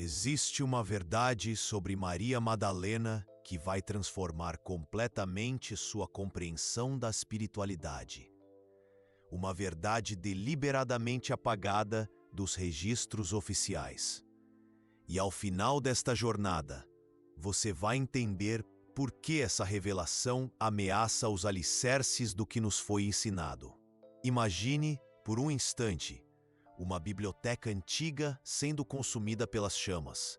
Existe uma verdade sobre Maria Madalena que vai transformar completamente sua compreensão da espiritualidade. Uma verdade deliberadamente apagada dos registros oficiais. E ao final desta jornada, você vai entender por que essa revelação ameaça os alicerces do que nos foi ensinado. Imagine, por um instante, uma biblioteca antiga sendo consumida pelas chamas.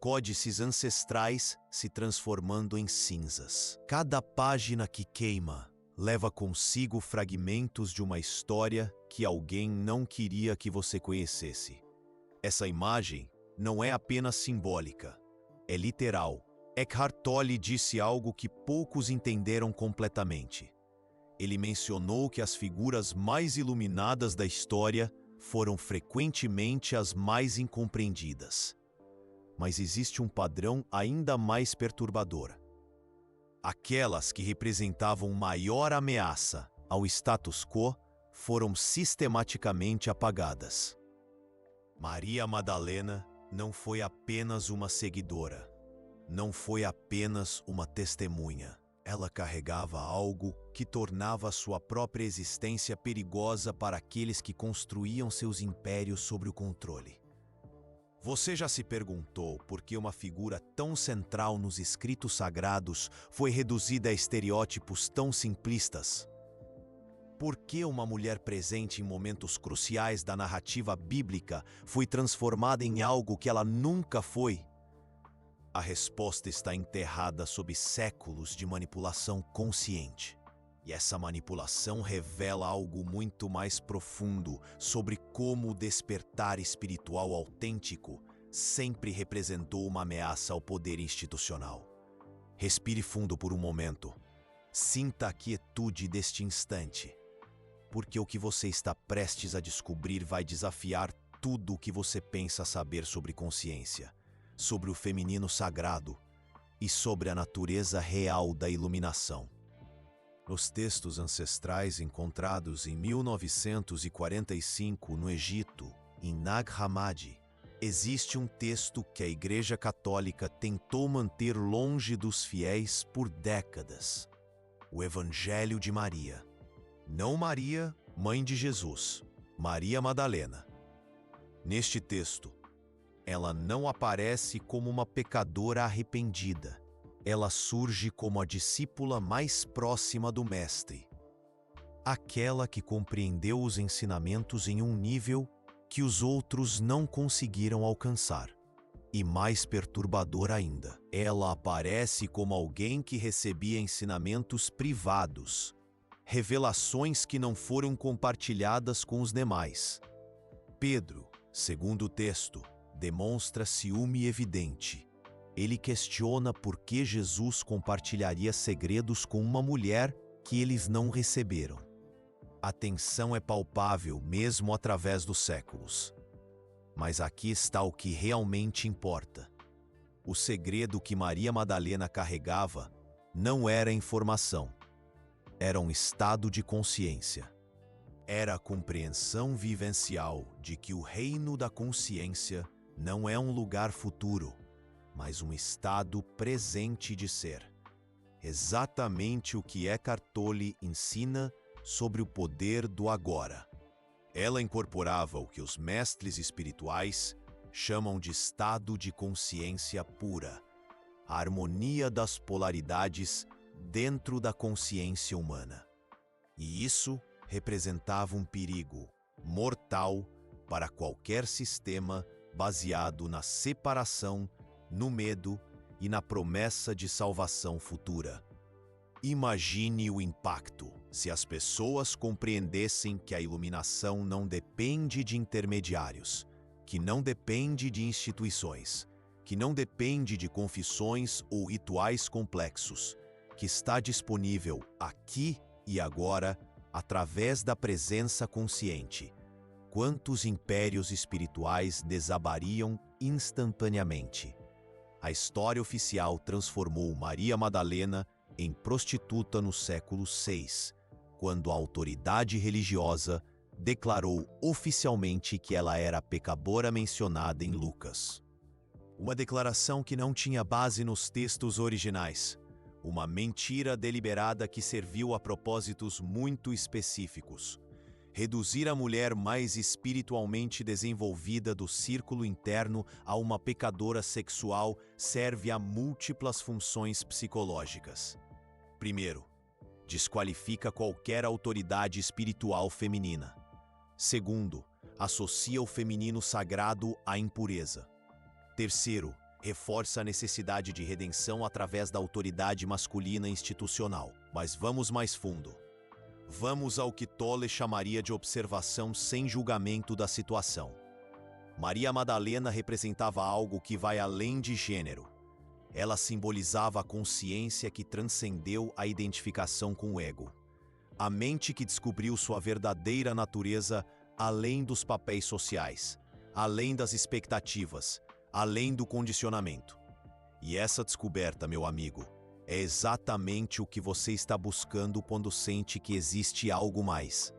Códices ancestrais se transformando em cinzas. Cada página que queima leva consigo fragmentos de uma história que alguém não queria que você conhecesse. Essa imagem não é apenas simbólica, é literal. Eckhart Tolle disse algo que poucos entenderam completamente. Ele mencionou que as figuras mais iluminadas da história foram frequentemente as mais incompreendidas. Mas existe um padrão ainda mais perturbador. Aquelas que representavam maior ameaça ao status quo foram sistematicamente apagadas. Maria Madalena não foi apenas uma seguidora, não foi apenas uma testemunha. Ela carregava algo que tornava sua própria existência perigosa para aqueles que construíam seus impérios sob o controle. Você já se perguntou por que uma figura tão central nos escritos sagrados foi reduzida a estereótipos tão simplistas? Por que uma mulher presente em momentos cruciais da narrativa bíblica foi transformada em algo que ela nunca foi? A resposta está enterrada sob séculos de manipulação consciente. E essa manipulação revela algo muito mais profundo sobre como o despertar espiritual autêntico sempre representou uma ameaça ao poder institucional. Respire fundo por um momento. Sinta a quietude deste instante. Porque o que você está prestes a descobrir vai desafiar tudo o que você pensa saber sobre consciência, sobre o feminino sagrado e sobre a natureza real da iluminação. Nos textos ancestrais encontrados em 1945 no Egito, em Nag Hammadi, existe um texto que a Igreja Católica tentou manter longe dos fiéis por décadas: o Evangelho de Maria. Não Maria, mãe de Jesus, Maria Madalena. Neste texto, ela não aparece como uma pecadora arrependida. Ela surge como a discípula mais próxima do Mestre. Aquela que compreendeu os ensinamentos em um nível que os outros não conseguiram alcançar. E mais perturbador ainda, ela aparece como alguém que recebia ensinamentos privados, revelações que não foram compartilhadas com os demais. Pedro, segundo o texto, demonstra ciúme evidente. Ele questiona por que Jesus compartilharia segredos com uma mulher que eles não receberam. A tensão é palpável mesmo através dos séculos. Mas aqui está o que realmente importa. O segredo que Maria Madalena carregava não era informação. Era um estado de consciência. Era a compreensão vivencial de que o reino da consciência não é um lugar futuro, mas um estado presente de ser. Exatamente o que Eckhart Tolle ensina sobre o poder do agora. Ela incorporava o que os mestres espirituais chamam de estado de consciência pura, a harmonia das polaridades dentro da consciência humana. E isso representava um perigo mortal para qualquer sistema baseado na separação, no medo e na promessa de salvação futura. Imagine o impacto se as pessoas compreendessem que a iluminação não depende de intermediários, que não depende de instituições, que não depende de confissões ou rituais complexos, que está disponível aqui e agora através da presença consciente. Quantos impérios espirituais desabariam instantaneamente? A história oficial transformou Maria Madalena em prostituta no século VI, quando a autoridade religiosa declarou oficialmente que ela era a pecadora mencionada em Lucas. Uma declaração que não tinha base nos textos originais. Uma mentira deliberada que serviu a propósitos muito específicos. Reduzir a mulher mais espiritualmente desenvolvida do círculo interno a uma pecadora sexual serve a múltiplas funções psicológicas. Primeiro, desqualifica qualquer autoridade espiritual feminina. Segundo, associa o feminino sagrado à impureza. Terceiro, reforça a necessidade de redenção através da autoridade masculina institucional. Mas vamos mais fundo. Vamos ao que Tolle chamaria de observação sem julgamento da situação. Maria Madalena representava algo que vai além de gênero. Ela simbolizava a consciência que transcendeu a identificação com o ego. A mente que descobriu sua verdadeira natureza além dos papéis sociais, além das expectativas, além do condicionamento. E essa descoberta, meu amigo, é exatamente o que você está buscando quando sente que existe algo mais.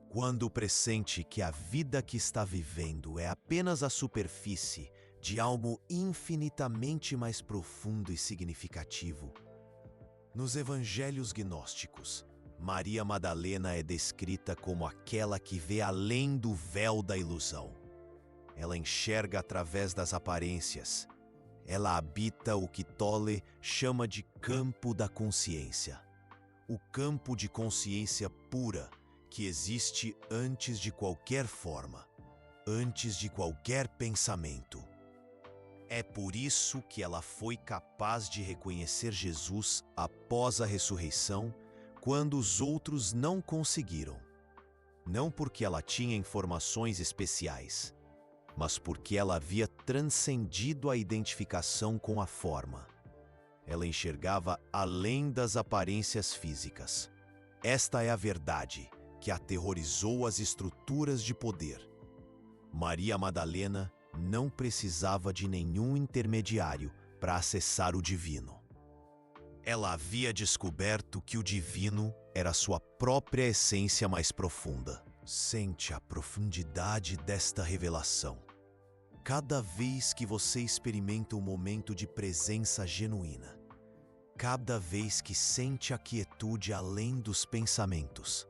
Quando pressente que a vida que está vivendo é apenas a superfície de algo infinitamente mais profundo e significativo. Nos evangelhos gnósticos, Maria Madalena é descrita como aquela que vê além do véu da ilusão. Ela enxerga através das aparências. Ela habita o que Tolle chama de campo da consciência. O campo de consciência pura que existe antes de qualquer forma, antes de qualquer pensamento. É por isso que ela foi capaz de reconhecer Jesus após a ressurreição, quando os outros não conseguiram. Não porque ela tinha informações especiais, mas porque ela havia transcendido a identificação com a forma. Ela enxergava além das aparências físicas. Esta é a verdade que aterrorizou as estruturas de poder. Maria Madalena não precisava de nenhum intermediário para acessar o divino. Ela havia descoberto que o divino era sua própria essência mais profunda. Sente a profundidade desta revelação. Cada vez que você experimenta um momento de presença genuína, cada vez que sente a quietude além dos pensamentos,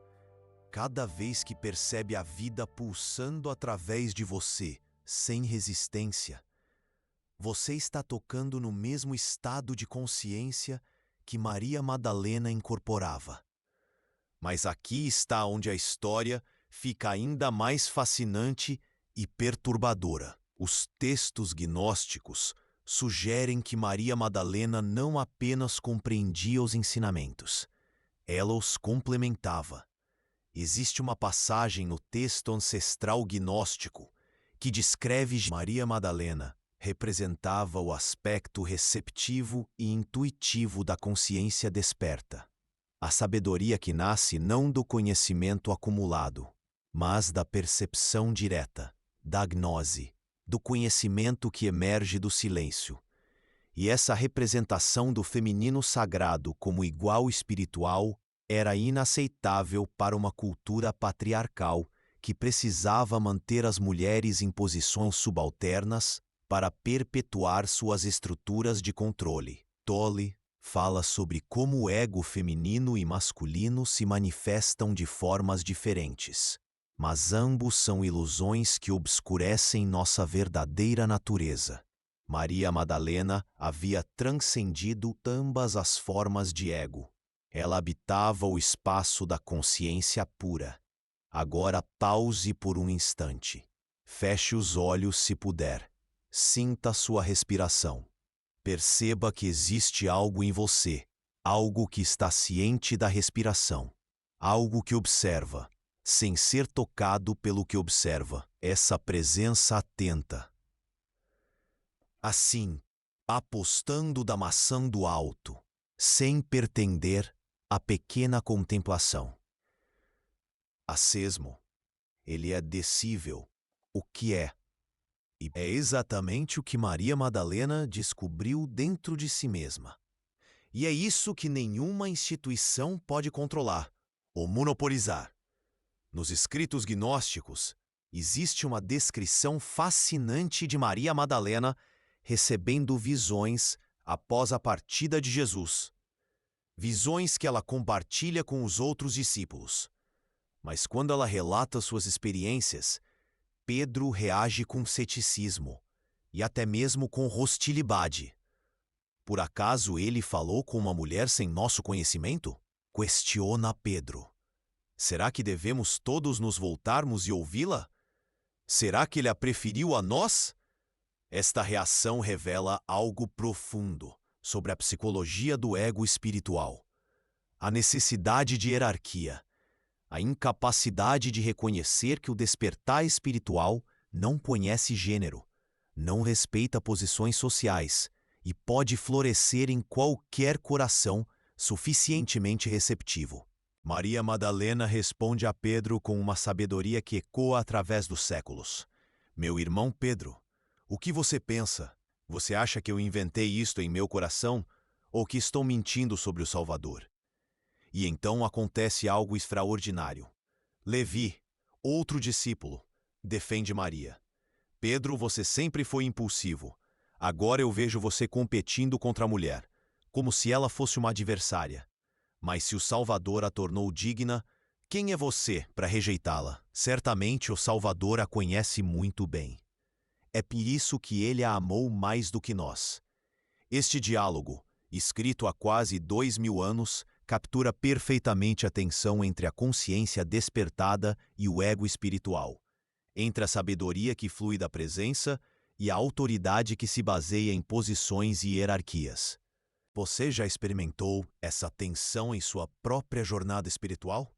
cada vez que percebe a vida pulsando através de você, sem resistência, você está tocando no mesmo estado de consciência que Maria Madalena incorporava. Mas aqui está onde a história fica ainda mais fascinante e perturbadora. Os textos gnósticos sugerem que Maria Madalena não apenas compreendia os ensinamentos, ela os complementava. Existe uma passagem no texto ancestral gnóstico que descreve que Maria Madalena representava o aspecto receptivo e intuitivo da consciência desperta. A sabedoria que nasce não do conhecimento acumulado, mas da percepção direta, da gnose, do conhecimento que emerge do silêncio. E essa representação do feminino sagrado como igual espiritual era inaceitável para uma cultura patriarcal que precisava manter as mulheres em posições subalternas para perpetuar suas estruturas de controle. Tolle fala sobre como o ego feminino e masculino se manifestam de formas diferentes, mas ambos são ilusões que obscurecem nossa verdadeira natureza. Maria Madalena havia transcendido ambas as formas de ego. Ela habitava o espaço da consciência pura. Agora pause por um instante. Feche os olhos se puder. Sinta sua respiração. Perceba que existe algo em você, algo que está ciente da respiração, algo que observa, sem ser tocado pelo que observa, essa presença atenta. Assim, apostando da maçã do alto, sem pretender a pequena contemplação. Acesmo, ele é decível, o que é. E é exatamente o que Maria Madalena descobriu dentro de si mesma. E é isso que nenhuma instituição pode controlar ou monopolizar. Nos escritos gnósticos, existe uma descrição fascinante de Maria Madalena recebendo visões após a partida de Jesus. Visões que ela compartilha com os outros discípulos. Mas quando ela relata suas experiências, Pedro reage com ceticismo e até mesmo com hostilidade. Por acaso ele falou com uma mulher sem nosso conhecimento? Questiona Pedro. Será que devemos todos nos voltarmos e ouvi-la? Será que ele a preferiu a nós? Esta reação revela algo profundo sobre a psicologia do ego espiritual. A necessidade de hierarquia, a incapacidade de reconhecer que o despertar espiritual não conhece gênero, não respeita posições sociais e pode florescer em qualquer coração suficientemente receptivo. Maria Madalena responde a Pedro com uma sabedoria que ecoa através dos séculos. Meu irmão Pedro, o que você pensa? Você acha que eu inventei isto em meu coração ou que estou mentindo sobre o Salvador? E então acontece algo extraordinário. Levi, outro discípulo, defende Maria. Pedro, você sempre foi impulsivo. Agora eu vejo você competindo contra a mulher, como se ela fosse uma adversária. Mas se o Salvador a tornou digna, quem é você para rejeitá-la? Certamente o Salvador a conhece muito bem. É por isso que ele a amou mais do que nós. Este diálogo, escrito há quase 2000 anos, captura perfeitamente a tensão entre a consciência despertada e o ego espiritual, entre a sabedoria que flui da presença e a autoridade que se baseia em posições e hierarquias. Você já experimentou essa tensão em sua própria jornada espiritual?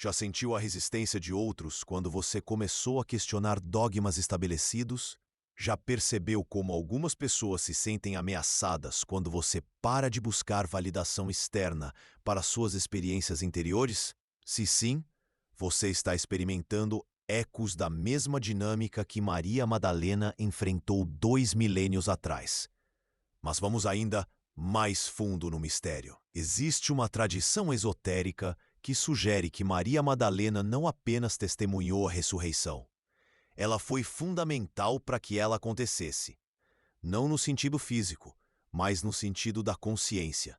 Já sentiu a resistência de outros quando você começou a questionar dogmas estabelecidos? Já percebeu como algumas pessoas se sentem ameaçadas quando você para de buscar validação externa para suas experiências interiores? Se sim, você está experimentando ecos da mesma dinâmica que Maria Madalena enfrentou 2 milênios atrás. Mas vamos ainda mais fundo no mistério. Existe uma tradição esotérica que sugere que Maria Madalena não apenas testemunhou a ressurreição. Ela foi fundamental para que ela acontecesse. Não no sentido físico, mas no sentido da consciência.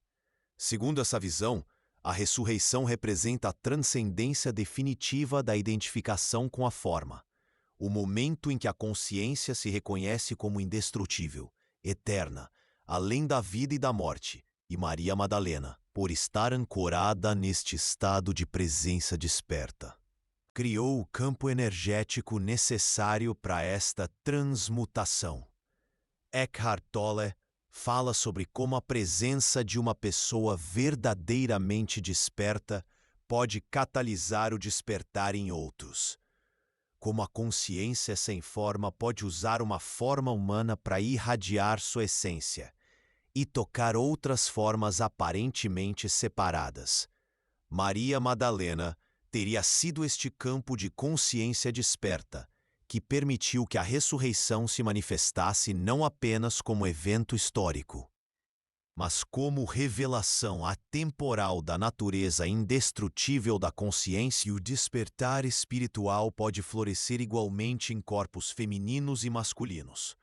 Segundo essa visão, a ressurreição representa a transcendência definitiva da identificação com a forma, o momento em que a consciência se reconhece como indestrutível, eterna, além da vida e da morte, e Maria Madalena, por estar ancorada neste estado de presença desperta, criou o campo energético necessário para esta transmutação. Eckhart Tolle fala sobre como a presença de uma pessoa verdadeiramente desperta pode catalisar o despertar em outros. Como a consciência sem forma pode usar uma forma humana para irradiar sua essência e tocar outras formas aparentemente separadas. Maria Madalena teria sido este campo de consciência desperta que permitiu que a ressurreição se manifestasse não apenas como evento histórico, mas como revelação atemporal da natureza indestrutível da consciência. E o despertar espiritual pode florescer igualmente em corpos femininos e masculinos.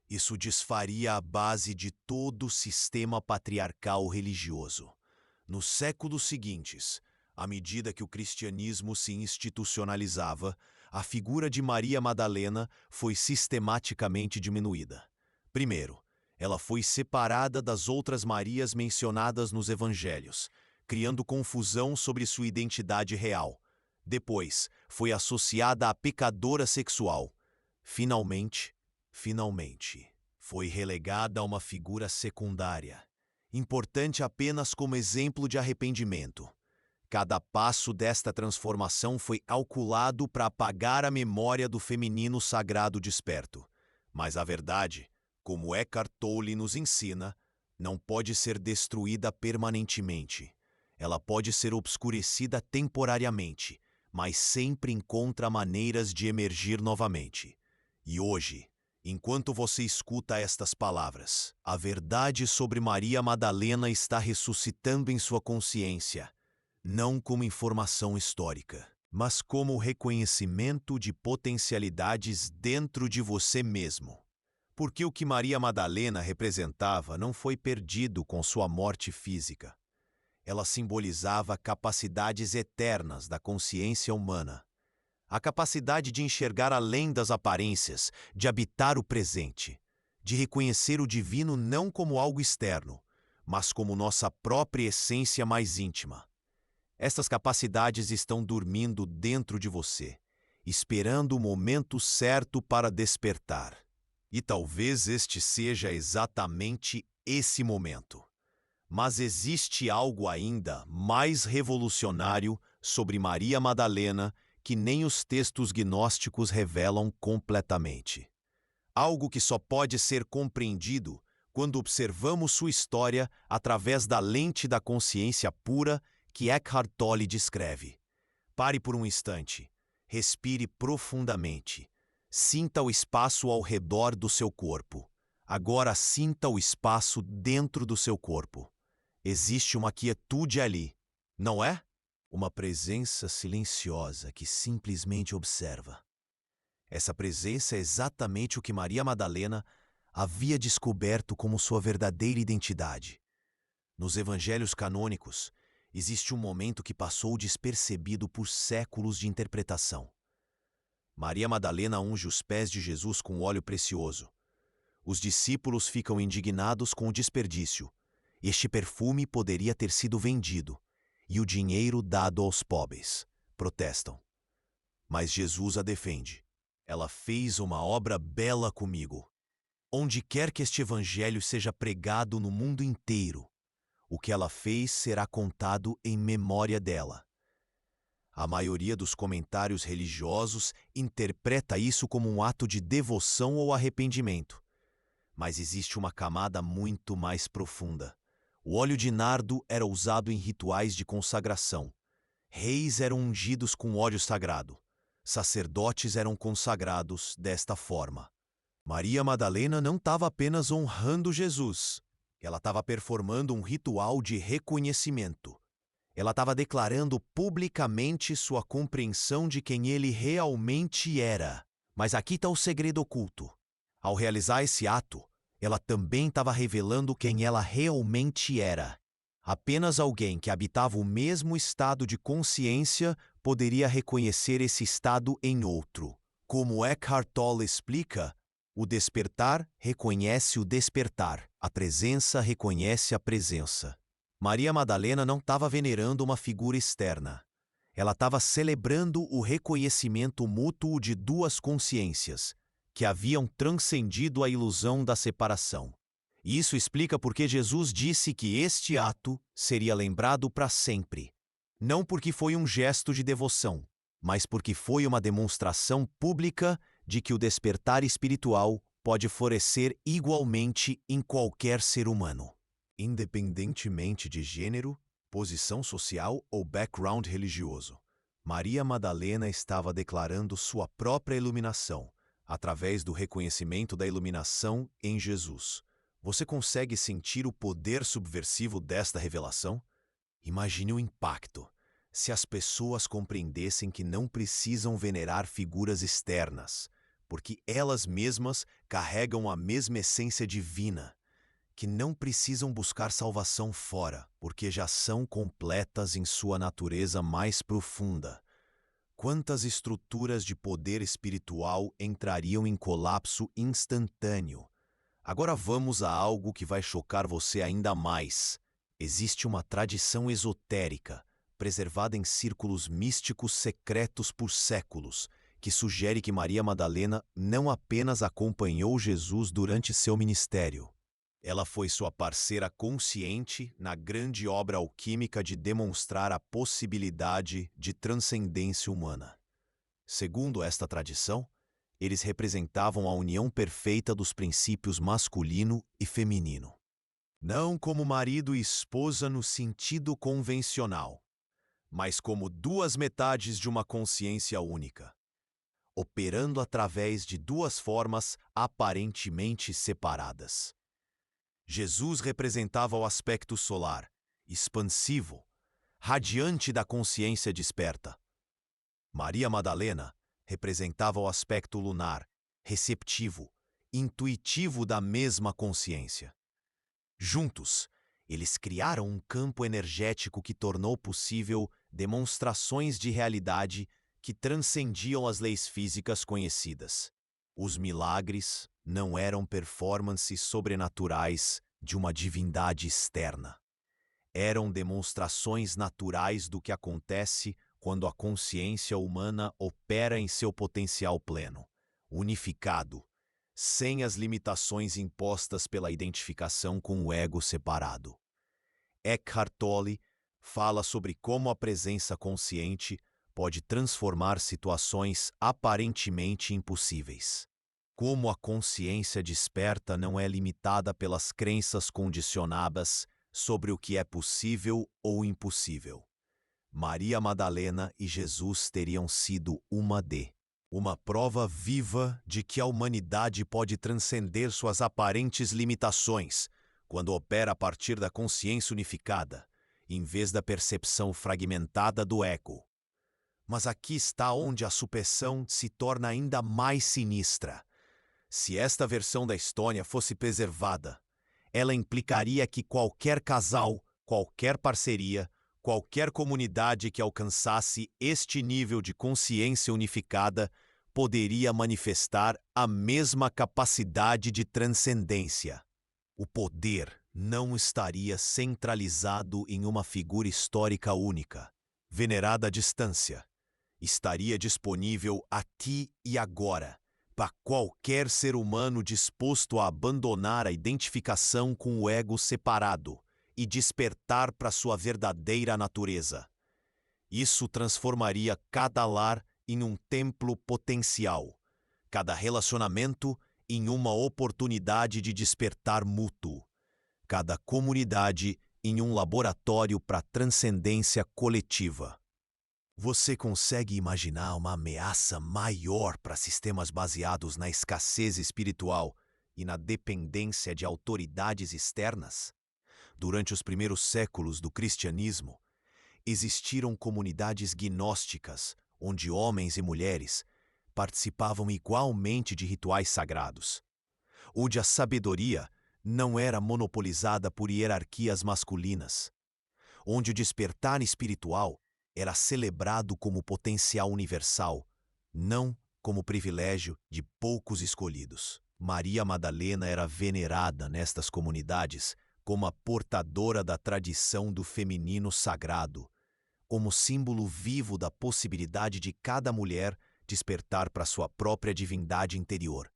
Isso desfaria a base de todo o sistema patriarcal religioso. Nos séculos seguintes, à medida que o cristianismo se institucionalizava, a figura de Maria Madalena foi sistematicamente diminuída. Primeiro, ela foi separada das outras Marias mencionadas nos evangelhos, criando confusão sobre sua identidade real. Depois, foi associada à pecadora sexual. Finalmente, foi relegada a uma figura secundária, importante apenas como exemplo de arrependimento. Cada passo desta transformação foi calculado para apagar a memória do feminino sagrado desperto. Mas a verdade, como Eckhart Tolle nos ensina, não pode ser destruída permanentemente. Ela pode ser obscurecida temporariamente, mas sempre encontra maneiras de emergir novamente. E hoje, enquanto você escuta estas palavras, a verdade sobre Maria Madalena está ressuscitando em sua consciência, não como informação histórica, mas como reconhecimento de potencialidades dentro de você mesmo. Porque o que Maria Madalena representava não foi perdido com sua morte física. Ela simbolizava capacidades eternas da consciência humana. A capacidade de enxergar além das aparências, de habitar o presente, de reconhecer o divino não como algo externo, mas como nossa própria essência mais íntima. Essas capacidades estão dormindo dentro de você, esperando o momento certo para despertar. E talvez este seja exatamente esse momento. Mas existe algo ainda mais revolucionário sobre Maria Madalena que nem os textos gnósticos revelam completamente. Algo que só pode ser compreendido quando observamos sua história através da lente da consciência pura que Eckhart Tolle descreve. Pare por um instante, respire profundamente, sinta o espaço ao redor do seu corpo. Agora sinta o espaço dentro do seu corpo. Existe uma quietude ali, não é? Uma presença silenciosa que simplesmente observa. Essa presença é exatamente o que Maria Madalena havia descoberto como sua verdadeira identidade. Nos evangelhos canônicos, existe um momento que passou despercebido por séculos de interpretação. Maria Madalena unge os pés de Jesus com óleo precioso. Os discípulos ficam indignados com o desperdício. Este perfume poderia ter sido vendido e o dinheiro dado aos pobres. Protestam. Mas Jesus a defende. Ela fez uma obra bela comigo. Onde quer que este evangelho seja pregado no mundo inteiro, o que ela fez será contado em memória dela. A maioria dos comentários religiosos interpreta isso como um ato de devoção ou arrependimento. Mas existe uma camada muito mais profunda. O óleo de nardo era usado em rituais de consagração. Reis eram ungidos com óleo sagrado. Sacerdotes eram consagrados desta forma. Maria Madalena não estava apenas honrando Jesus. Ela estava performando um ritual de reconhecimento. Ela estava declarando publicamente sua compreensão de quem ele realmente era. Mas aqui está o segredo oculto. Ao realizar esse ato, ela também estava revelando quem ela realmente era. Apenas alguém que habitava o mesmo estado de consciência poderia reconhecer esse estado em outro. Como Eckhart Tolle explica, o despertar reconhece o despertar, a presença reconhece a presença. Maria Madalena não estava venerando uma figura externa. Ela estava celebrando o reconhecimento mútuo de duas consciências, que haviam transcendido a ilusão da separação. Isso explica por que Jesus disse que este ato seria lembrado para sempre. Não porque foi um gesto de devoção, mas porque foi uma demonstração pública de que o despertar espiritual pode florescer igualmente em qualquer ser humano, independentemente de gênero, posição social ou background religioso. Maria Madalena estava declarando sua própria iluminação, através do reconhecimento da iluminação em Jesus. Você consegue sentir o poder subversivo desta revelação? Imagine o impacto se as pessoas compreendessem que não precisam venerar figuras externas, porque elas mesmas carregam a mesma essência divina, que não precisam buscar salvação fora, porque já são completas em sua natureza mais profunda. Quantas estruturas de poder espiritual entrariam em colapso instantâneo? Agora vamos a algo que vai chocar você ainda mais. Existe uma tradição esotérica, preservada em círculos místicos secretos por séculos, que sugere que Maria Madalena não apenas acompanhou Jesus durante seu ministério. Ela foi sua parceira consciente na grande obra alquímica de demonstrar a possibilidade de transcendência humana. Segundo esta tradição, eles representavam a união perfeita dos princípios masculino e feminino. Não como marido e esposa no sentido convencional, mas como duas metades de uma consciência única, operando através de duas formas aparentemente separadas. Jesus representava o aspecto solar, expansivo, radiante da consciência desperta. Maria Madalena representava o aspecto lunar, receptivo, intuitivo da mesma consciência. Juntos, eles criaram um campo energético que tornou possível demonstrações de realidade que transcendiam as leis físicas conhecidas. Os milagres não eram performances sobrenaturais de uma divindade externa. Eram demonstrações naturais do que acontece quando a consciência humana opera em seu potencial pleno, unificado, sem as limitações impostas pela identificação com o ego separado. Eckhart Tolle fala sobre como a presença consciente pode transformar situações aparentemente impossíveis. Como a consciência desperta não é limitada pelas crenças condicionadas sobre o que é possível ou impossível. Maria Madalena e Jesus teriam sido uma prova viva de que a humanidade pode transcender suas aparentes limitações quando opera a partir da consciência unificada, em vez da percepção fragmentada do ego. Mas aqui está onde a supressão se torna ainda mais sinistra. Se esta versão da história fosse preservada, ela implicaria que qualquer casal, qualquer parceria, qualquer comunidade que alcançasse este nível de consciência unificada poderia manifestar a mesma capacidade de transcendência. O poder não estaria centralizado em uma figura histórica única, venerada à distância. Estaria disponível aqui e agora, para qualquer ser humano disposto a abandonar a identificação com o ego separado e despertar para sua verdadeira natureza. Isso transformaria cada lar em um templo potencial, cada relacionamento em uma oportunidade de despertar mútuo, cada comunidade em um laboratório para transcendência coletiva. Você consegue imaginar uma ameaça maior para sistemas baseados na escassez espiritual e na dependência de autoridades externas? Durante os primeiros séculos do cristianismo, existiram comunidades gnósticas, onde homens e mulheres participavam igualmente de rituais sagrados, onde a sabedoria não era monopolizada por hierarquias masculinas, onde o despertar espiritual era celebrado como potencial universal, não como privilégio de poucos escolhidos. Maria Madalena era venerada nestas comunidades como a portadora da tradição do feminino sagrado, como símbolo vivo da possibilidade de cada mulher despertar para sua própria divindade interior.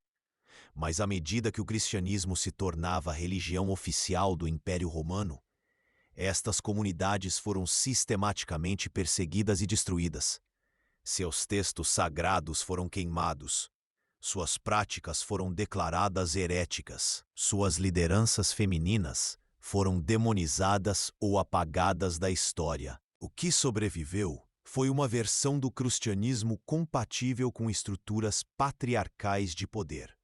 Mas à medida que o cristianismo se tornava a religião oficial do Império Romano, estas comunidades foram sistematicamente perseguidas e destruídas. Seus textos sagrados foram queimados. Suas práticas foram declaradas heréticas. Suas lideranças femininas foram demonizadas ou apagadas da história. O que sobreviveu foi uma versão do cristianismo compatível com estruturas patriarcais de poder.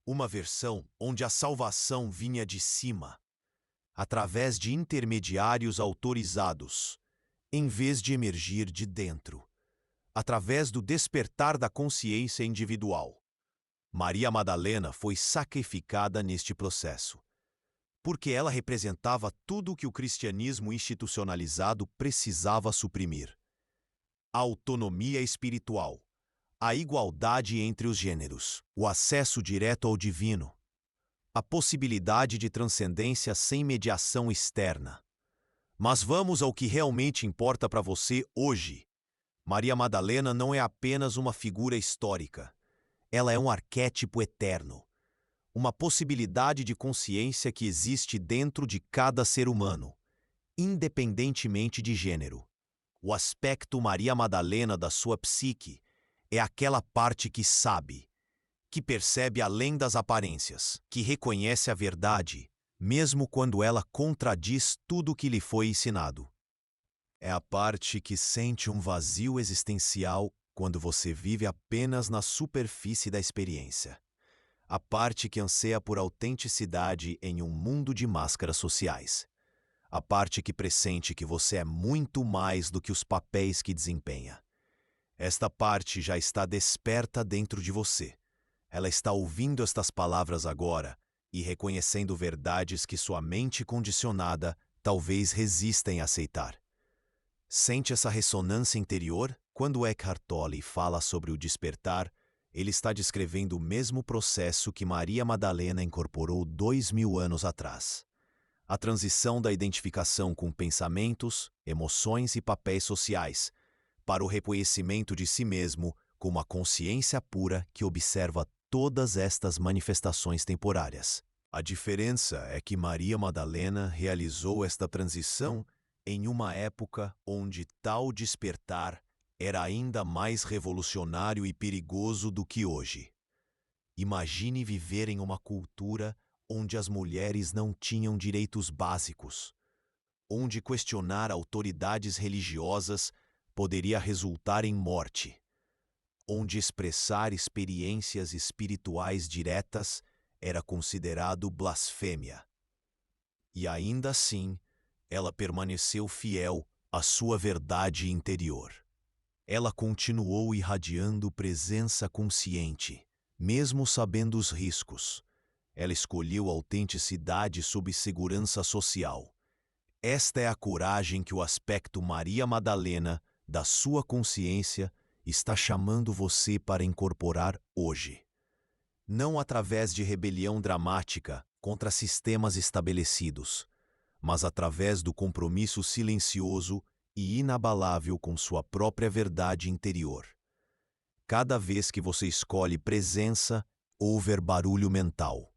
Uma versão onde a salvação vinha de cima, através de intermediários autorizados, em vez de emergir de dentro, através do despertar da consciência individual. Maria Madalena foi sacrificada neste processo, porque ela representava tudo o que o cristianismo institucionalizado precisava suprimir: a autonomia espiritual, a igualdade entre os gêneros, o acesso direto ao divino, a possibilidade de transcendência sem mediação externa. Mas vamos ao que realmente importa para você hoje. Maria Madalena não é apenas uma figura histórica. Ela é um arquétipo eterno, uma possibilidade de consciência que existe dentro de cada ser humano, independentemente de gênero. O aspecto Maria Madalena da sua psique é aquela parte que sabe, que percebe além das aparências, que reconhece a verdade, mesmo quando ela contradiz tudo o que lhe foi ensinado. É a parte que sente um vazio existencial quando você vive apenas na superfície da experiência. A parte que anseia por autenticidade em um mundo de máscaras sociais. A parte que pressente que você é muito mais do que os papéis que desempenha. Esta parte já está desperta dentro de você. Ela está ouvindo estas palavras agora e reconhecendo verdades que sua mente condicionada talvez resista em aceitar. Sente essa ressonância interior? Quando Eckhart Tolle fala sobre o despertar, ele está descrevendo o mesmo processo que Maria Madalena incorporou 2000 anos atrás. A transição da identificação com pensamentos, emoções e papéis sociais, para o reconhecimento de si mesmo como a consciência pura que observa todas estas manifestações temporárias. A diferença é que Maria Madalena realizou esta transição em uma época onde tal despertar era ainda mais revolucionário e perigoso do que hoje. Imagine viver em uma cultura onde as mulheres não tinham direitos básicos, onde questionar autoridades religiosas poderia resultar em morte, onde expressar experiências espirituais diretas era considerado blasfêmia. E ainda assim, ela permaneceu fiel à sua verdade interior. Ela continuou irradiando presença consciente, mesmo sabendo os riscos. Ela escolheu autenticidade sob segurança social. Esta é a coragem que o aspecto Maria Madalena da sua consciência está chamando você para incorporar hoje. Não através de rebelião dramática contra sistemas estabelecidos, mas através do compromisso silencioso e inabalável com sua própria verdade interior. Cada vez que você escolhe presença, houver barulho mental.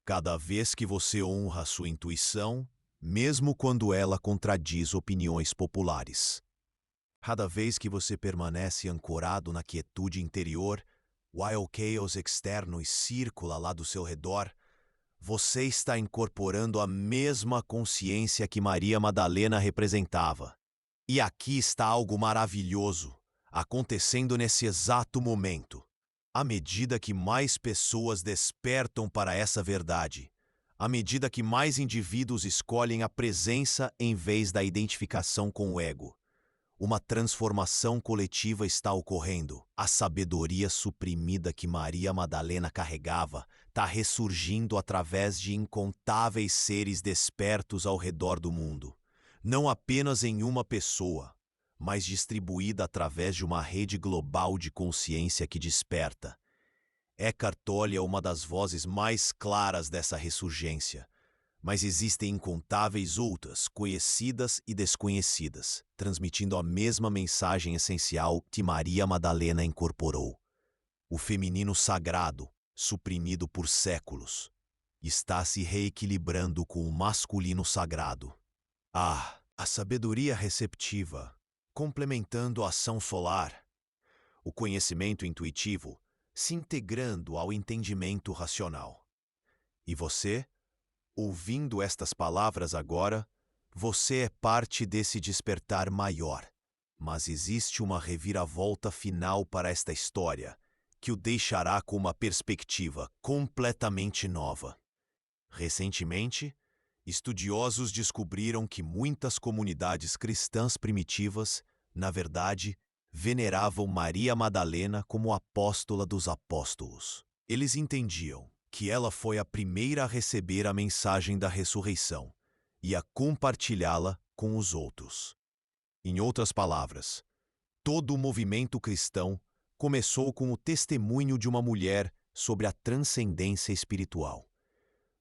Cada vez que você honra sua intuição, mesmo quando ela contradiz opiniões populares. Cada vez que você permanece ancorado na quietude interior, while o chaos externo circula lá do seu redor, você está incorporando a mesma consciência que Maria Madalena representava. E aqui está algo maravilhoso acontecendo nesse exato momento. À medida que mais pessoas despertam para essa verdade, à medida que mais indivíduos escolhem a presença em vez da identificação com o ego, uma transformação coletiva está ocorrendo. A sabedoria suprimida que Maria Madalena carregava está ressurgindo através de incontáveis seres despertos ao redor do mundo. Não apenas em uma pessoa, mas distribuída através de uma rede global de consciência que desperta. Eckhart Tolle é uma das vozes mais claras dessa ressurgência. Mas existem incontáveis outras, conhecidas e desconhecidas, transmitindo a mesma mensagem essencial que Maria Madalena incorporou. O feminino sagrado, suprimido por séculos, está se reequilibrando com o masculino sagrado. A sabedoria receptiva, complementando a ação solar. O conhecimento intuitivo, se integrando ao entendimento racional. E você? Ouvindo estas palavras agora, você é parte desse despertar maior. Mas existe uma reviravolta final para esta história, que o deixará com uma perspectiva completamente nova. Recentemente, estudiosos descobriram que muitas comunidades cristãs primitivas, na verdade, veneravam Maria Madalena como apóstola dos apóstolos. Eles entendiam que ela foi a primeira a receber a mensagem da ressurreição e a compartilhá-la com os outros. Em outras palavras, todo o movimento cristão começou com o testemunho de uma mulher sobre a transcendência espiritual.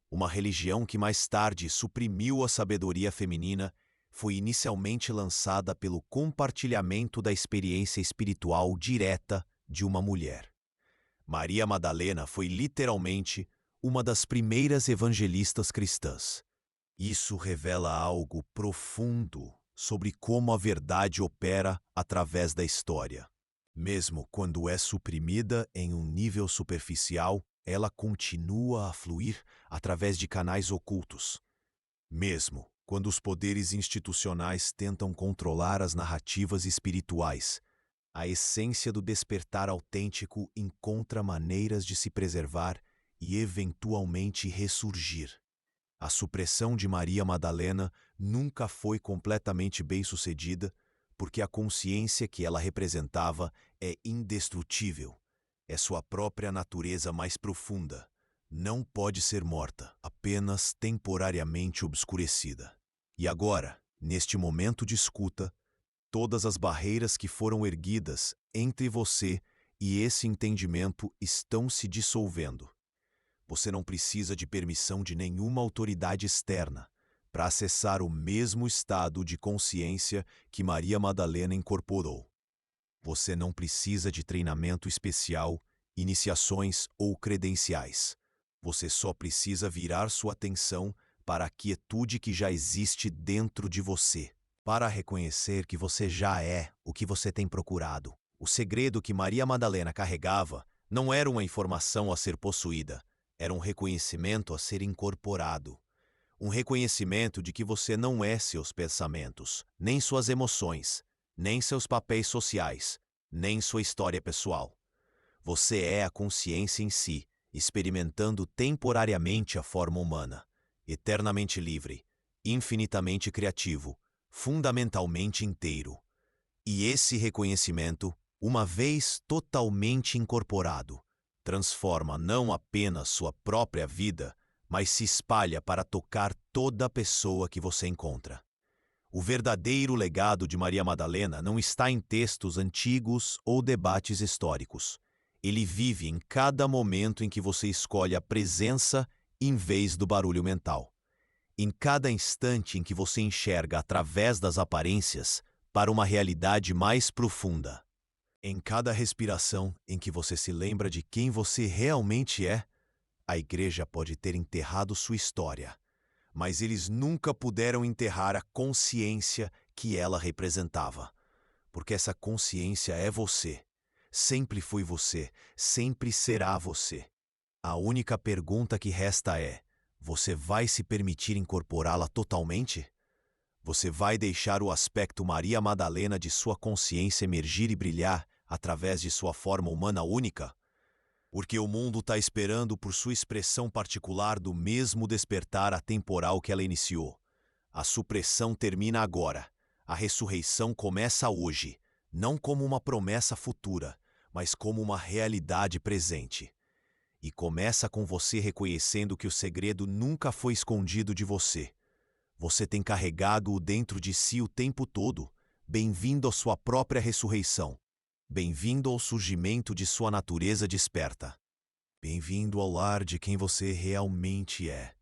Uma religião que mais tarde suprimiu a sabedoria feminina foi inicialmente lançada pelo compartilhamento da experiência espiritual direta de uma mulher. Maria Madalena foi literalmente uma das primeiras evangelistas cristãs. Isso revela algo profundo sobre como a verdade opera através da história. Mesmo quando é suprimida em um nível superficial, ela continua a fluir através de canais ocultos. Mesmo quando os poderes institucionais tentam controlar as narrativas espirituais, a essência do despertar autêntico encontra maneiras de se preservar e eventualmente ressurgir. A supressão de Maria Madalena nunca foi completamente bem-sucedida, porque a consciência que ela representava é indestrutível. é sua própria natureza mais profunda. Não pode ser morta, apenas temporariamente obscurecida. E agora, neste momento de escuta, todas as barreiras que foram erguidas entre você e esse entendimento estão se dissolvendo. Você não precisa de permissão de nenhuma autoridade externa para acessar o mesmo estado de consciência que Maria Madalena incorporou. Você não precisa de treinamento especial, iniciações ou credenciais. Você só precisa virar sua atenção para a quietude que já existe dentro de você, para reconhecer que você já é o que você tem procurado. O segredo que Maria Madalena carregava não era uma informação a ser possuída, era um reconhecimento a ser incorporado. Um reconhecimento de que você não é seus pensamentos, nem suas emoções, nem seus papéis sociais, nem sua história pessoal. Você é a consciência em si, experimentando temporariamente a forma humana, eternamente livre, infinitamente criativo, fundamentalmente inteiro. E esse reconhecimento, uma vez totalmente incorporado, transforma não apenas sua própria vida, mas se espalha para tocar toda a pessoa que você encontra. O verdadeiro legado de Maria Madalena não está em textos antigos ou debates históricos. Ele vive em cada momento em que você escolhe a presença em vez do barulho mental. Em cada instante em que você enxerga através das aparências para uma realidade mais profunda. Em cada respiração em que você se lembra de quem você realmente é, a igreja pode ter enterrado sua história, mas eles nunca puderam enterrar a consciência que ela representava. Porque essa consciência é você. Sempre foi você, sempre será você. A única pergunta que resta é: você vai se permitir incorporá-la totalmente? Você vai deixar o aspecto Maria Madalena de sua consciência emergir e brilhar através de sua forma humana única? Porque o mundo está esperando por sua expressão particular do mesmo despertar atemporal que ela iniciou. A supressão termina agora. A ressurreição começa hoje, não como uma promessa futura, mas como uma realidade presente. E começa com você reconhecendo que o segredo nunca foi escondido de você. Você tem carregado-o dentro de si o tempo todo. Bem-vindo à sua própria ressurreição. Bem-vindo ao surgimento de sua natureza desperta. Bem-vindo ao lar de quem você realmente é.